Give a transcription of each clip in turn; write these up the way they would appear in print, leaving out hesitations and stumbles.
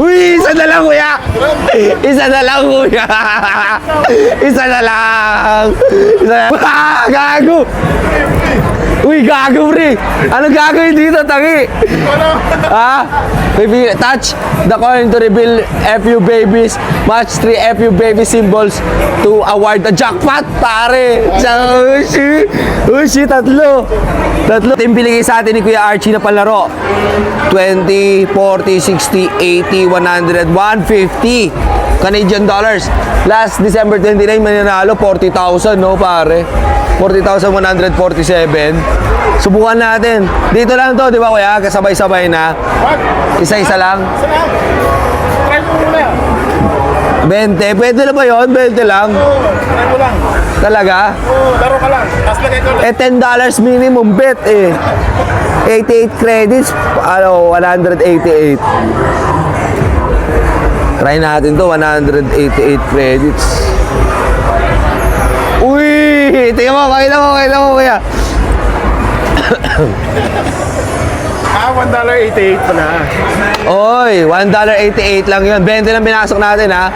Uy, isa na lang, kuya. Isa na lang, kuya. Isa na lang. Isa na lang. Ah, gago. Uy, gago, pre. Ano gagawin dito, tangi? Ha? Baby, touch the coin to reveal FU babies. Match 3 FU baby symbols to award the jackpot, pare. Uy, tatlo. Tatlo. Ito yung binigay sa atin ni Kuya Archie na palaro. 20, 40, 60, 80, 100, 150 Canadian dollars. Last December 29, mananalo 40,000, no, pare? 40,147. Subukan natin. Dito lang to, di ba, kuya? Kasabay-sabay na. Isa-isa lang. Try mo muna. 20. Pwede na ba yun? 20 lang? Oo, try mo lang. Talaga? Oo, laro ka lang. Tapos lagay ko lang. $10 minimum bet eh. 88 credits. Ano, 188. Try natin to, 188 credits. Uy! Tingnan mo, pakita mo kuya. $1.88 pala. Oy, $1.88 lang yun. 20 lang binasok natin, ha?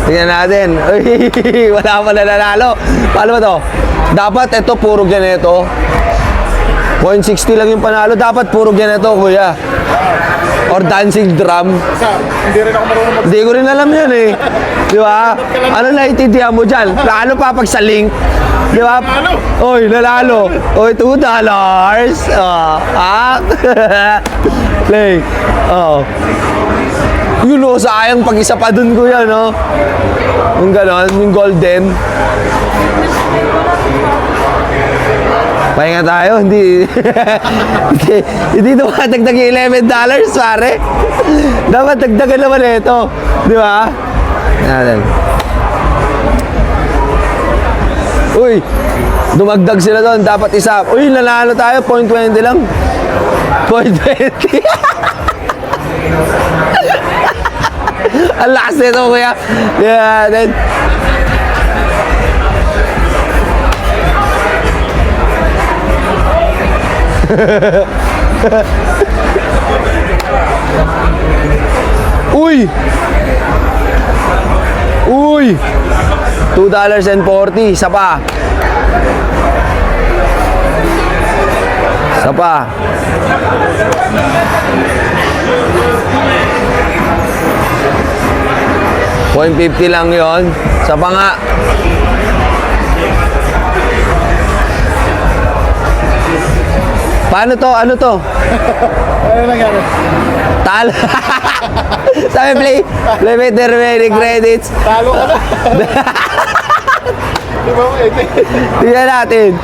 Tingnan natin. Uy, wala pa nanalo. Paano ba to? Dapat ito puro ganito. 0.60 lang yung panalo. Dapat puro ganito, kuya. Or dancing drum. Hindi rin ako marunong Hindi ko rin alam yan eh. Di ba? Ano naiintindihan mo dyan? Lalo pa pag sa link. Di ba? Oy, nanalo. Oy, $2. Oh, ah. Play. Oh. Yun o, sayang pag isa pa dun ko yan, no? Yung ganon, yung golden. Pahinga tayo, hindi hindi dumatagdag yung $11, pare. Dapat dagdagan naman ito. Di ba? Natin. Uy, dumagdag sila doon. Dapat isa. Uy, nanalo tayo. 0.20 lang. 0.20. Ang lakas nito, kuya. Yeah, then. Uy! Uy! $2.40. Isa pa. Isa pa. $0.50 lang yon. Isa pa nga. Paano to? Ano to? Ano nangyari? Talo. Sabi, play with the remaining credits. Talo ka na. Di ba? Tingnan natin.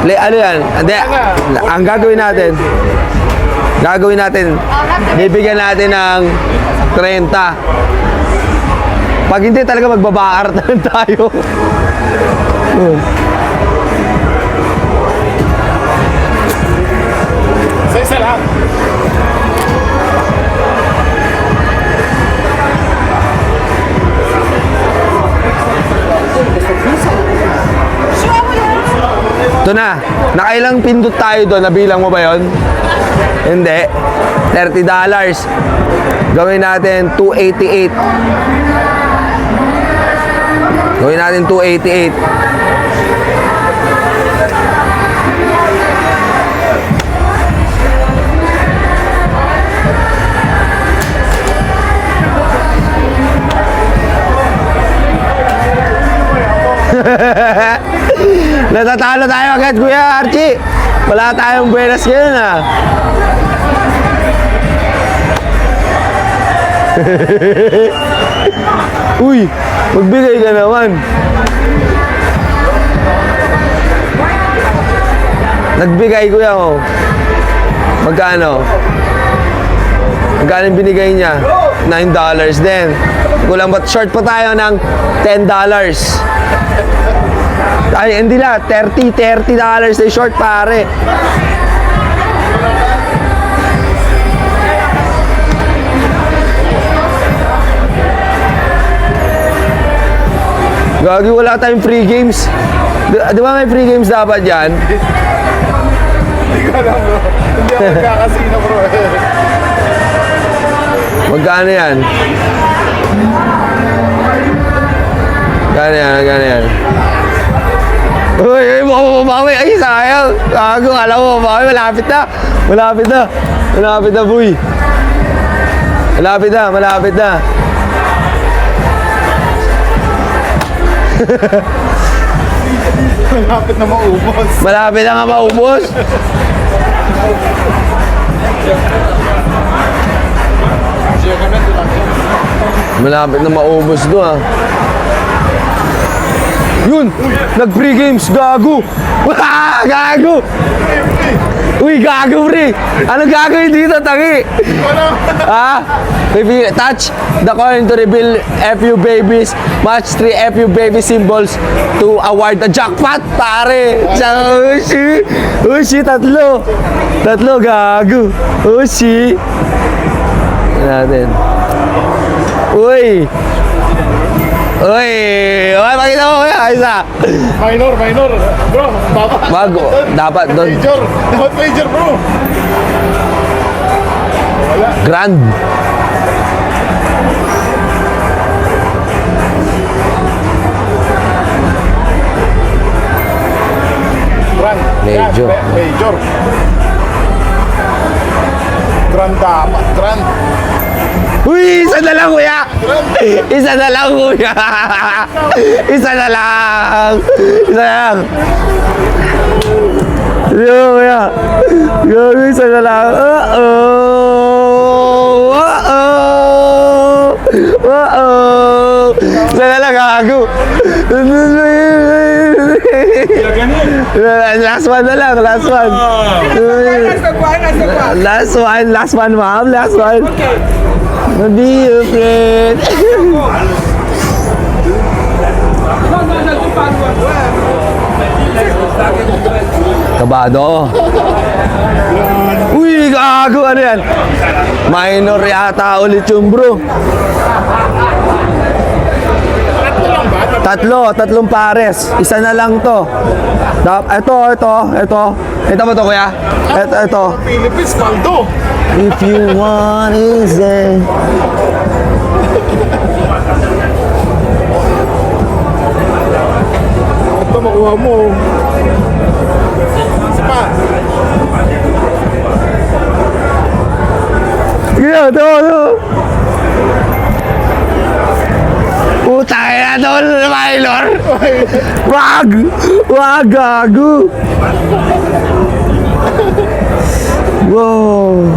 Play, ano yan? Hindi, ang gagawin natin, bibigyan natin ng 30. Pag hindi talaga magbabaar na lang tayo. Isa lang. Ito na. Nakailang pindot tayo doon? Nabilang mo ba yon? Hindi. $30. Gawin natin 288. Gawin natin 288. Natatalo tayo agad, Kuya Archie. Wala tayong buenas ngayon, ha. Uy, magbigay ka naman. Nagbigay, Kuya, oh. Magkano? Magkano yung binigay niya? $9 din. Kulang ba't short pa tayo ng $10. Ay, hindi la. $30 na short, pare. Gagi, wala tayong free games. Di ba may free games dapat yan? Hindi ko alam, bro. Hindi Magkakasino bro. Magkano yan? Magkano yan? Uy, baka mababawi. Ay, sayang. Gago, alam mo, mababawi. Malapit na, boy. Malapit na. Malapit na maubos. Malapit na nga maubos. Malapit na maubos to ah. Yun! Nag-free games, gago! Ah, gago! Uy, gago pre! Ano gagawin dito, tangi? Ha? Baby, touch the coin to reveal FU babies. Match 3 FU baby symbols to award the jackpot, pare! Ushi, tatlo! Tatlo, gago! Ushi! Natin. Uy! Uy! Uy, pakita mo kaya, isa! Minor. Bro, baba. Bago, dapat doon. Major. Dapat major bro. Wala. Grand. Grand. Major. Major. Grand dapat. Grand. Uy, isa na lang, kuya! Isa na lang, kuya! Isa na lang! Isa na lang! Yo, kuya! Yo, isa na lang! Isa na lang, gago! Last one na lang, last one! Last one, ma'am, last one! Be your friend. Kabado. Uy, gago, ano yan? Minor yata ulit yung bro. Tatlong pares. Isa na lang to. Ito mo to, kuya? Ito. Philippines, Paldo. If you want is there. Ito makuha mo. Isa pa. Ito. Putang ina to, Minor. Wag, gago. Wow.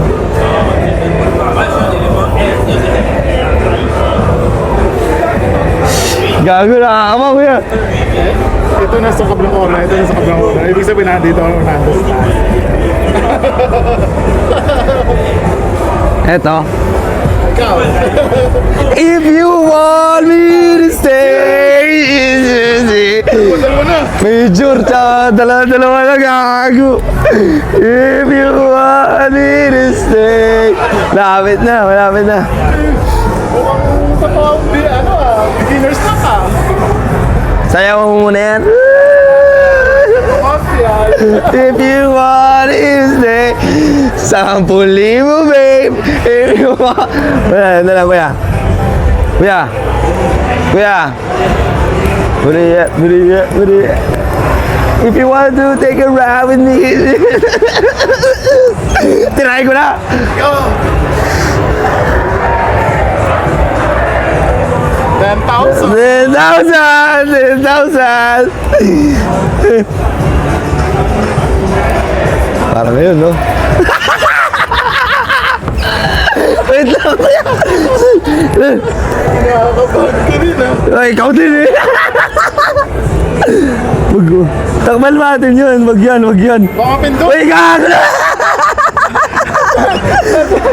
Gago na ako, kuya. Ito na sa kablang corner. Ibig sabihin na dito ako nandun. Eto. Ikaw. If you want me to stay, Dalawa na. Major, tsaka dalawa na gago. If you want me to stay. Malapit na. Mukhang totoo, beginners na ka. Sayaw mo muna yan. Mafia. If you want to stay, 10,000 babe. If you want. Wala na lang, kuya. Buriya. If you want to take a ride with me. Tirahin ko na. Go. 10,000. 10,000. Parang yun, no? Wait lang, kuya. Nakakabag ka rin Ay, ikaw din eh. Takmal natin yun. Wag yan. Baka pindot. Uy, gago na!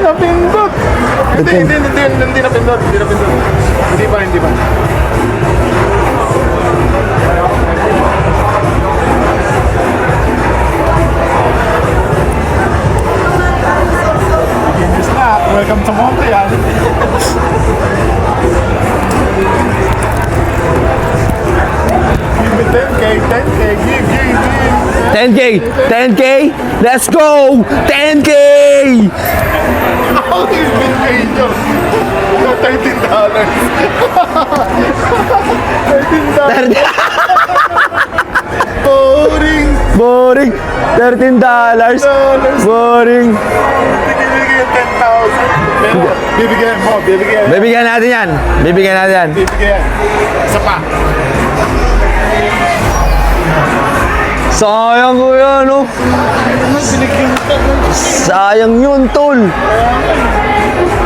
Napindot. Hindi napindot. Hindi pa. Beginners na. Welcome to Montreal. Give me 10K, give. 10K! 10K! Let's go! 10K! Ako yung video. $13. $13. Boring. Boring! $13! Boring! Bigyan yung 10,000. Pero, bibigyan mo, bibigyan. Bibigyan natin yan! Bibigyan natin yan! Bibigyan. Isa pa. Sayang ko yan, no? Sayang yun, tol!